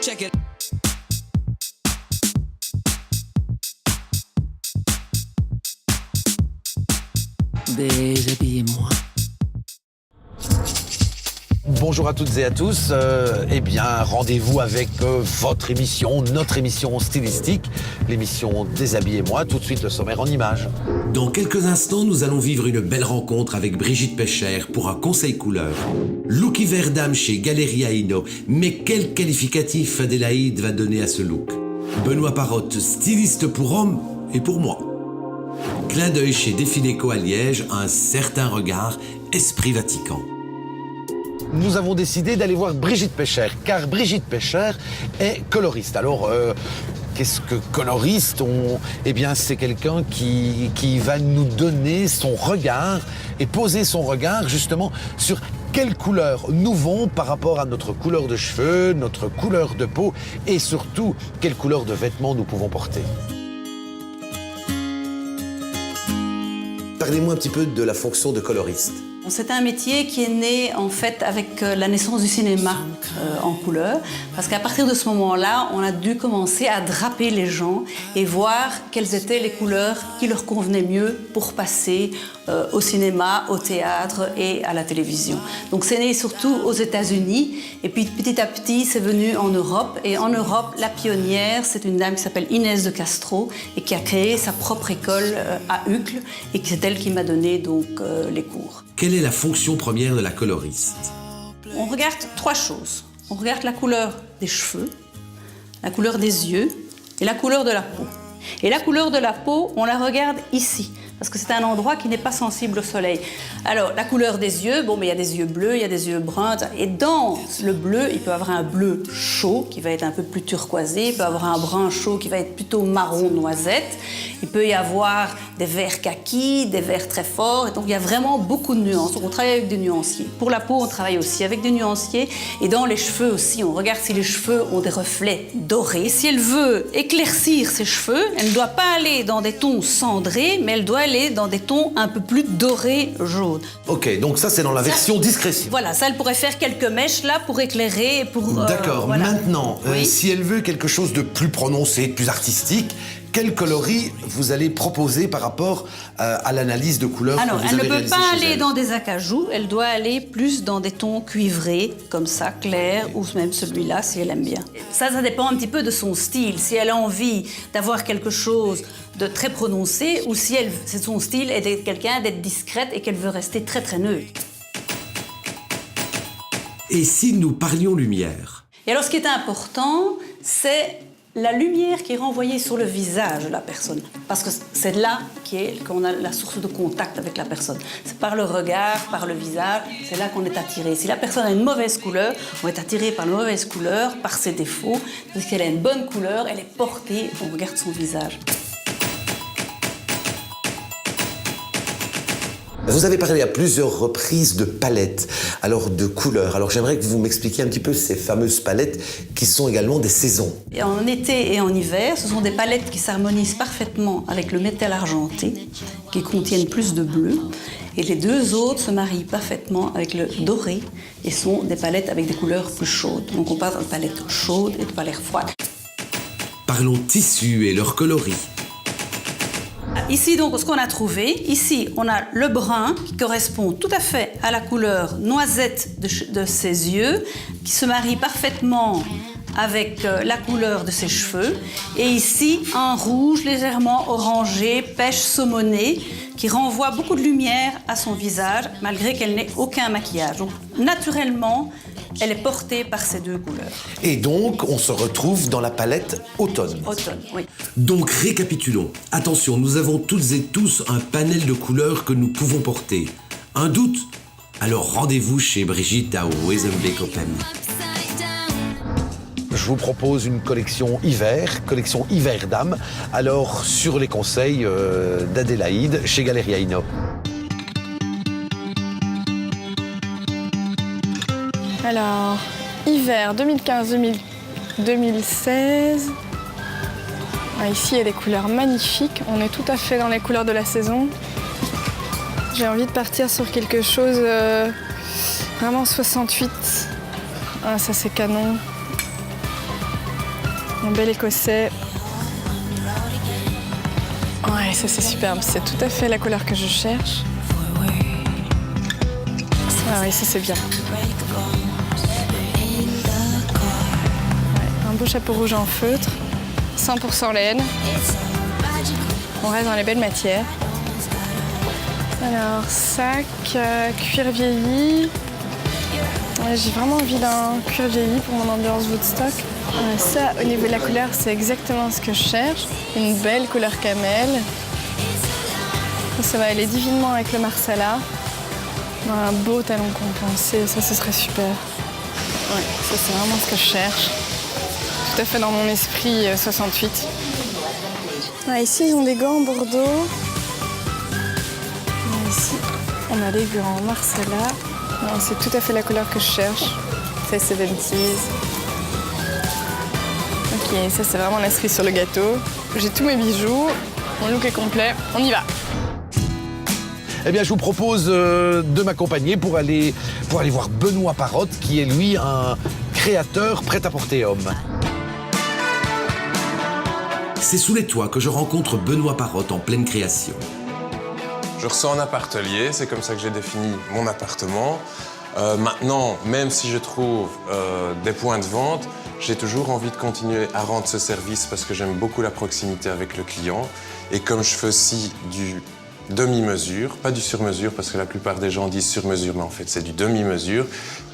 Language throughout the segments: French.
Check it. Déshabillez-moi. Bonjour à toutes et à tous. Eh bien, rendez-vous avec votre émission, notre émission stylistique, l'émission Déshabillez-moi. Tout de suite, le sommaire en images. Dans quelques instants, nous allons vivre une belle rencontre avec Brigitte Pécher pour un conseil couleur. Look hiver dame chez Galeria Ino. Mais quel qualificatif Adélaïde va donner à ce look? Benoît Parotte, styliste pour hommes et pour moi. Clin d'œil chez Defineco à Liège, un certain regard, esprit Vatican. Nous avons décidé d'aller voir Brigitte Pécher, car Brigitte Pécher est coloriste. Alors, qu'est-ce que coloriste? Eh bien, c'est quelqu'un qui va nous donner son regard et poser son regard justement sur quelle couleur nous vont par rapport à notre couleur de cheveux, notre couleur de peau et surtout quelle couleur de vêtements nous pouvons porter. Parlez-moi un petit peu de la fonction de coloriste. C'est un métier qui est né en fait avec la naissance du cinéma en couleur, parce qu'à partir de ce moment-là, on a dû commencer à draper les gens et voir quelles étaient les couleurs qui leur convenaient mieux pour passer au cinéma, au théâtre et à la télévision. Donc c'est né surtout aux États-Unis et puis petit à petit c'est venu en Europe. Et en Europe, la pionnière, c'est une dame qui s'appelle Inès de Castro et qui a créé sa propre école à Uccle et c'est elle qui m'a donné donc les cours. Quelle est la fonction première de la coloriste? On regarde trois choses. On regarde la couleur des cheveux, la couleur des yeux et la couleur de la peau. Et la couleur de la peau, on la regarde ici, parce que c'est un endroit qui n'est pas sensible au soleil. Alors, la couleur des yeux, bon, mais il y a des yeux bleus, il y a des yeux bruns. Et dans le bleu, il peut y avoir un bleu chaud, qui va être un peu plus turquoisé. Il peut y avoir un brun chaud, qui va être plutôt marron noisette. Il peut y avoir des verts kaki, des verts très forts. Et donc, il y a vraiment beaucoup de nuances. Donc, on travaille avec des nuanciers. Pour la peau, on travaille aussi avec des nuanciers. Et dans les cheveux aussi, on regarde si les cheveux ont des reflets dorés. Si elle veut éclaircir ses cheveux, elle ne doit pas aller dans des tons cendrés, mais elle doit aller dans des tons un peu plus dorés, jaunes. Ok, donc ça c'est dans la version discrétion. Voilà, ça elle pourrait faire quelques mèches là pour éclairer, pour... D'accord, voilà. Maintenant, Oui. si elle veut quelque chose de plus prononcé, de plus artistique, quel coloris vous allez proposer par rapport à l'analyse de couleurs que Alors, vous elle avez ne peut réalisée pas chez aller elle? dans des acajou, elle doit aller plus dans des tons cuivrés, comme ça, clairs, ou même celui-là, si elle aime bien. Ça dépend un petit peu de son style. Si elle a envie d'avoir quelque chose de très prononcé, ou si c'est son style est d'être quelqu'un d'être discrète et qu'elle veut rester très très neutre. Et si nous parlions lumière? Et alors, ce qui est important, c'est la lumière qui est renvoyée sur le visage de la personne. Parce que c'est là qu'on a la source de contact avec la personne. C'est par le regard, par le visage, c'est là qu'on est attiré. Si la personne a une mauvaise couleur, on est attiré par la mauvaise couleur, par ses défauts. Parce qu'elle a une bonne couleur, elle est portée, on regarde son visage. Vous avez parlé à plusieurs reprises de palettes, alors de couleurs. Alors j'aimerais que vous m'expliquiez un petit peu ces fameuses palettes qui sont également des saisons. Et en été et en hiver, ce sont des palettes qui s'harmonisent parfaitement avec le métal argenté, qui contiennent plus de bleu. Et les deux autres se marient parfaitement avec le doré et sont des palettes avec des couleurs plus chaudes. Donc on passe de palettes chaudes et de palettes froides. Parlons tissus et leurs coloris. Ici, donc, ce qu'on a trouvé, ici, on a le brun qui correspond tout à fait à la couleur noisette de ses yeux, qui se marie parfaitement avec la couleur de ses cheveux. Et ici, un rouge légèrement orangé, pêche saumonée, qui renvoie beaucoup de lumière à son visage, malgré qu'elle n'ait aucun maquillage. Donc, naturellement, elle est portée par ces deux couleurs. Et donc, on se retrouve dans la palette automne. Automne, oui. Donc, récapitulons. Attention, nous avons toutes et tous un panel de couleurs que nous pouvons porter. Un doute? Alors rendez-vous chez Brigitte à Wezenbeek-Open. Je vous propose une collection hiver dame. Alors, sur les conseils d'Adélaïde chez Galeria Ino. Alors, hiver 2015-2016. Ici, il y a des couleurs magnifiques. On est tout à fait dans les couleurs de la saison. J'ai envie de partir sur quelque chose vraiment 68. Ah, ça, c'est canon. Un bel écossais. Ouais, ça c'est superbe. C'est tout à fait la couleur que je cherche. Ah oui, ça c'est bien. Ouais, un beau chapeau rouge en feutre. 100% laine. On reste dans les belles matières. Alors, sac, cuir vieilli. Ouais, j'ai vraiment envie d'un cuir vieilli pour mon ambiance Woodstock. Ça, au niveau de la couleur, c'est exactement ce que je cherche. Une belle couleur camel. Ça va aller divinement avec le marsala. Un beau talon compensé, ça, ce serait super. Ouais, ça, c'est vraiment ce que je cherche. Tout à fait dans mon esprit 68. Ouais, ici, ils ont des gants en bordeaux. Et ici, on a des gants en marsala. C'est tout à fait la couleur que je cherche. C'est 70s. Ok, ça c'est vraiment la cerise sur le gâteau. J'ai tous mes bijoux, mon look est complet, on y va. Eh bien, je vous propose de m'accompagner pour aller voir Benoît Parotte, qui est lui un créateur prêt-à-porter homme. C'est sous les toits que je rencontre Benoît Parotte en pleine création. Je ressens un appart-atelier, c'est comme ça que j'ai défini mon appartement. Maintenant, même si je trouve des points de vente, j'ai toujours envie de continuer à rendre ce service parce que j'aime beaucoup la proximité avec le client. Et comme je fais aussi du demi-mesure, pas du sur-mesure, parce que la plupart des gens disent sur-mesure, mais en fait c'est du demi-mesure.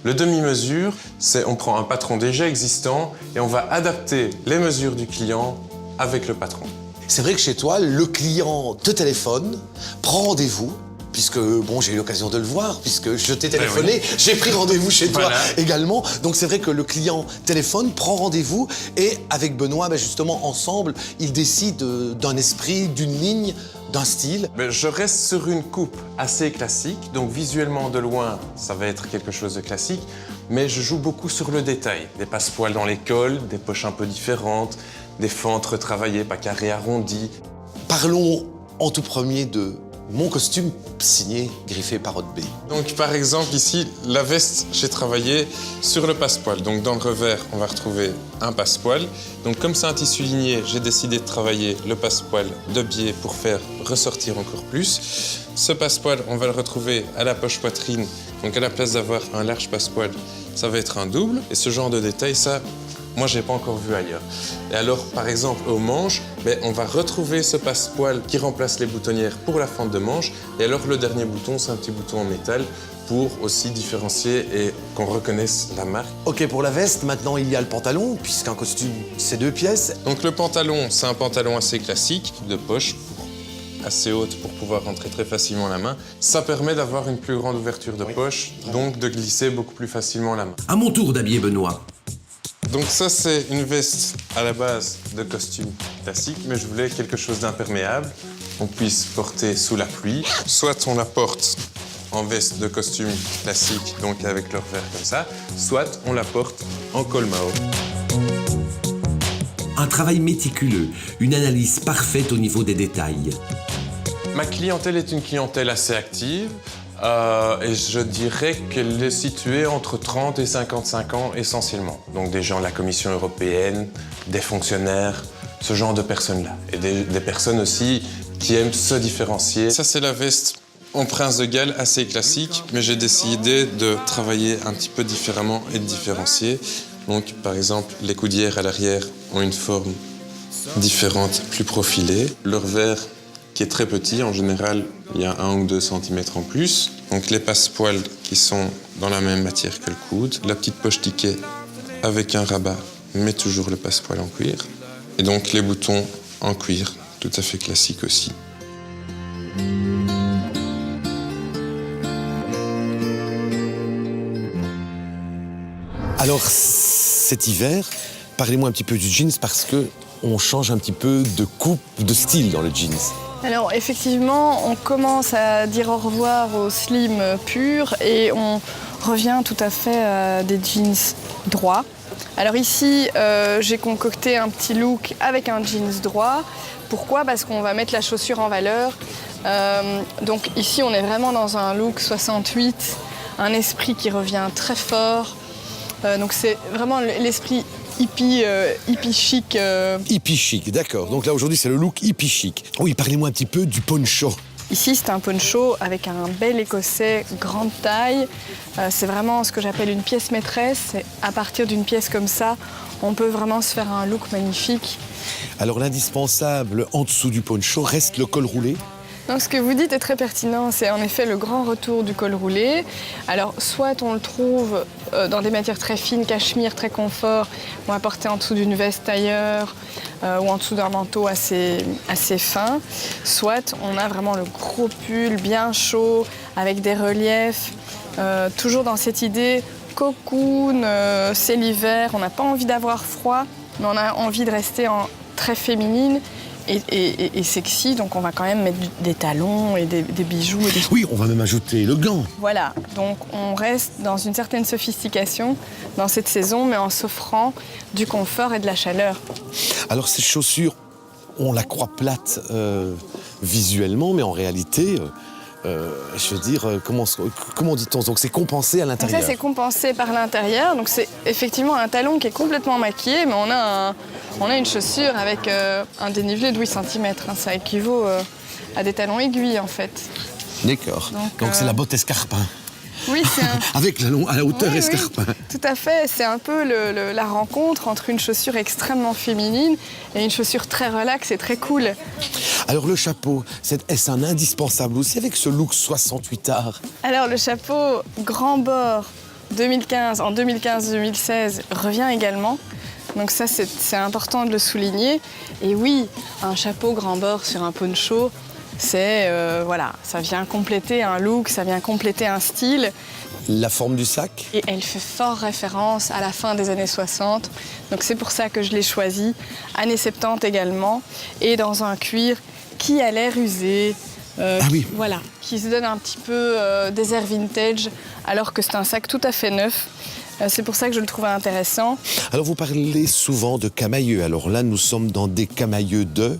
Le demi-mesure, c'est on prend un patron déjà existant et on va adapter les mesures du client avec le patron. C'est vrai que chez toi, le client te téléphone, prend rendez-vous, puisque bon, j'ai eu l'occasion de le voir, puisque je t'ai téléphoné, oui. J'ai pris rendez-vous chez toi également. Donc c'est vrai que le client téléphone, prend rendez-vous, et avec Benoît, justement, ensemble, ils décident d'un esprit, d'une ligne, d'un style. Je reste sur une coupe assez classique, donc visuellement de loin, ça va être quelque chose de classique, mais je joue beaucoup sur le détail. Des passepoils dans les cols, des poches un peu différentes, des fentes retravaillées, pas carrées, arrondies. Parlons en tout premier de mon costume signé Griffé Parotte B. Donc par exemple ici, la veste, j'ai travaillé sur le passepoil. Donc dans le revers, on va retrouver un passepoil. Donc comme c'est un tissu ligné, j'ai décidé de travailler le passepoil de biais pour faire ressortir encore plus. Ce passepoil, on va le retrouver à la poche poitrine. Donc à la place d'avoir un large passepoil, ça va être un double. Et ce genre de détail, ça, moi, je n'ai pas encore vu ailleurs. Et alors, par exemple, aux manches, on va retrouver ce passepoil qui remplace les boutonnières pour la fente de manche. Et alors, le dernier bouton, c'est un petit bouton en métal pour aussi différencier et qu'on reconnaisse la marque. Ok, pour la veste, maintenant, il y a le pantalon, puisqu'un costume, c'est 2 pièces. Donc, le pantalon, c'est un pantalon assez classique, de poche, assez haute pour pouvoir rentrer très facilement la main. Ça permet d'avoir une plus grande ouverture de poche, donc de glisser beaucoup plus facilement la main. À mon tour d'habiller Benoît. Donc ça, c'est une veste à la base de costume classique, mais je voulais quelque chose d'imperméable qu'on puisse porter sous la pluie. Soit on la porte en veste de costume classique, donc avec le revers comme ça, soit on la porte en col Mao. Un travail méticuleux, une analyse parfaite au niveau des détails. Ma clientèle est une clientèle assez active. Et je dirais qu'elle est située entre 30 et 55 ans essentiellement. Donc des gens de la Commission européenne, des fonctionnaires, ce genre de personnes-là. Et des personnes aussi qui aiment se différencier. Ça, c'est la veste en Prince de Galles, assez classique, mais j'ai décidé de travailler un petit peu différemment et de différencier. Donc par exemple, les coudières à l'arrière ont une forme différente, plus profilée. Le revers qui est très petit, en général, il y a 1 ou 2 cm en plus. Donc les passepoils qui sont dans la même matière que le coude. La petite poche ticket avec un rabat, mais toujours le passepoil en cuir. Et donc les boutons en cuir, tout à fait classique aussi. Alors, cet hiver, parlez-moi un petit peu du jeans parce que on change un petit peu de coupe, de style dans le jeans. Alors effectivement, on commence à dire au revoir au slim pur et on revient tout à fait à des jeans droits. Alors ici, j'ai concocté un petit look avec un jeans droit. Pourquoi ? Parce qu'on va mettre la chaussure en valeur. Donc ici, on est vraiment dans un look 68, un esprit qui revient très fort. Donc c'est vraiment l'esprit hippie chic. Hippie chic, d'accord. Donc là aujourd'hui c'est le look hippie chic. Oui, parlez-moi un petit peu du poncho. Ici, c'est un poncho avec un bel écossais grande taille. C'est vraiment ce que j'appelle une pièce maîtresse. Et à partir d'une pièce comme ça, on peut vraiment se faire un look magnifique. Alors l'indispensable en dessous du poncho reste le col roulé. Donc ce que vous dites est très pertinent, c'est en effet le grand retour du col roulé. Alors soit on le trouve dans des matières très fines, cachemire, très confort, on va porter en dessous d'une veste tailleur ou en dessous d'un manteau assez fin. Soit on a vraiment le gros pull bien chaud avec des reliefs, toujours dans cette idée cocoon, c'est l'hiver, on n'a pas envie d'avoir froid, mais on a envie de rester très féminine. Et sexy, donc on va quand même mettre des talons et des bijoux. Oui, on va même ajouter le gant. Voilà, donc on reste dans une certaine sophistication dans cette saison, mais en s'offrant du confort et de la chaleur. Alors ces chaussures, on la croit plate visuellement, mais en réalité, je veux dire, comment dit-on? Donc c'est compensé à l'intérieur. Ça c'est compensé par l'intérieur, donc c'est effectivement un talon qui est complètement maquillé, mais on a une chaussure avec un dénivelé de 8 cm. Hein, ça équivaut à des talons aiguilles en fait. D'accord. Donc c'est la botte escarpin. Oui, c'est avec à la hauteur escarpin. Oui, tout à fait. C'est un peu la rencontre entre une chaussure extrêmement féminine et une chaussure très relaxe et très cool. Alors le chapeau, est-ce un indispensable aussi avec ce look 68 art? Alors le chapeau grand bord en 2015-2016 revient également. Donc ça, c'est important de le souligner. Et oui, un chapeau grand bord sur un poncho, voilà, ça vient compléter un look, ça vient compléter un style. La forme du sac? Et elle fait fort référence à la fin des années 60. Donc c'est pour ça que je l'ai choisi. Années 70 également. Et dans un cuir qui a l'air usé. Oui. Voilà, qui se donne un petit peu des airs vintage, alors que c'est un sac tout à fait neuf. C'est pour ça que je le trouvais intéressant. Alors vous parlez souvent de camailleux. Alors là, nous sommes dans des camailleux de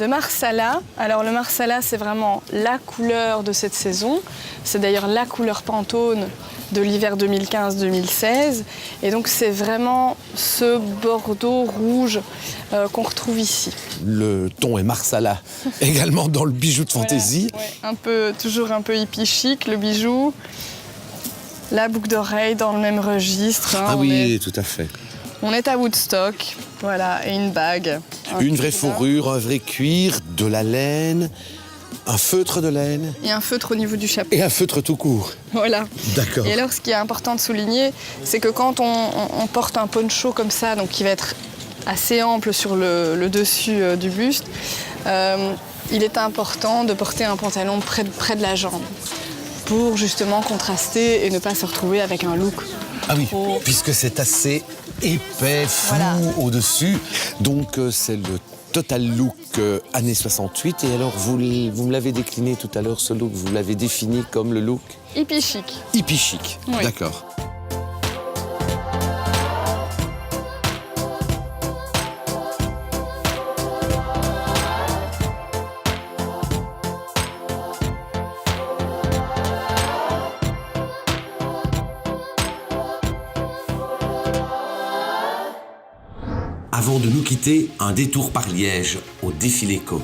Marsala. Alors le Marsala, c'est vraiment la couleur de cette saison. C'est d'ailleurs la couleur Pantone de l'hiver 2015-2016. Et donc c'est vraiment ce bordeaux rouge qu'on retrouve ici. Le ton est Marsala, également dans le bijou de fantaisie. Voilà, ouais, toujours un peu hippie chic, le bijou. La boucle d'oreille dans le même registre. Hein, tout à fait. On est à Woodstock, voilà, et une bague. Une vraie fourrure, un vrai cuir, de la laine, un feutre de laine. Et un feutre au niveau du chapeau. Et un feutre tout court. Voilà. D'accord. Et alors, ce qui est important de souligner, c'est que quand on porte un poncho comme ça, donc qui va être assez ample sur le dessus du buste, il est important de porter un pantalon près de la jambe pour justement contraster et ne pas se retrouver avec un look. Ah oui, puisque c'est assez épais, flou au-dessus. Donc c'est le total look années 68. Et alors vous me l'avez décliné tout à l'heure, ce look, vous l'avez défini comme le look hippie chic. Hippie chic, oui. D'accord. Avant de nous quitter, un détour par Liège, au Défiléco.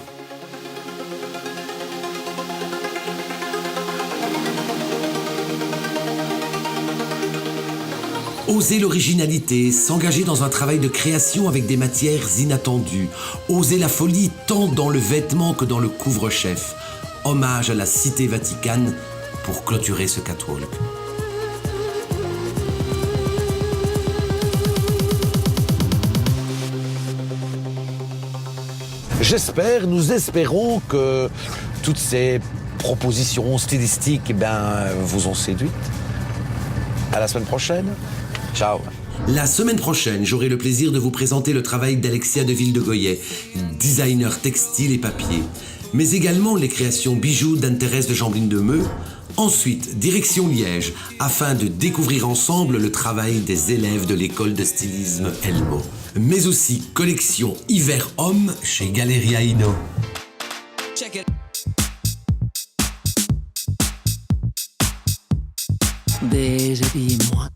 Oser l'originalité, s'engager dans un travail de création avec des matières inattendues. Oser la folie tant dans le vêtement que dans le couvre-chef. Hommage à la Cité Vaticane pour clôturer ce catwalk. Nous espérons que toutes ces propositions stylistiques vous ont séduite. À la semaine prochaine. Ciao. La semaine prochaine, j'aurai le plaisir de vous présenter le travail d'Alexia de Villedegoyet, designer textile et papier, mais également les créations bijoux d'Anne-Thérèse de Jambline de Meux. Ensuite, direction Liège, afin de découvrir ensemble le travail des élèves de l'école de stylisme Elmo. Mais aussi collection hiver homme chez Galeria Inno. Déshabille-moi.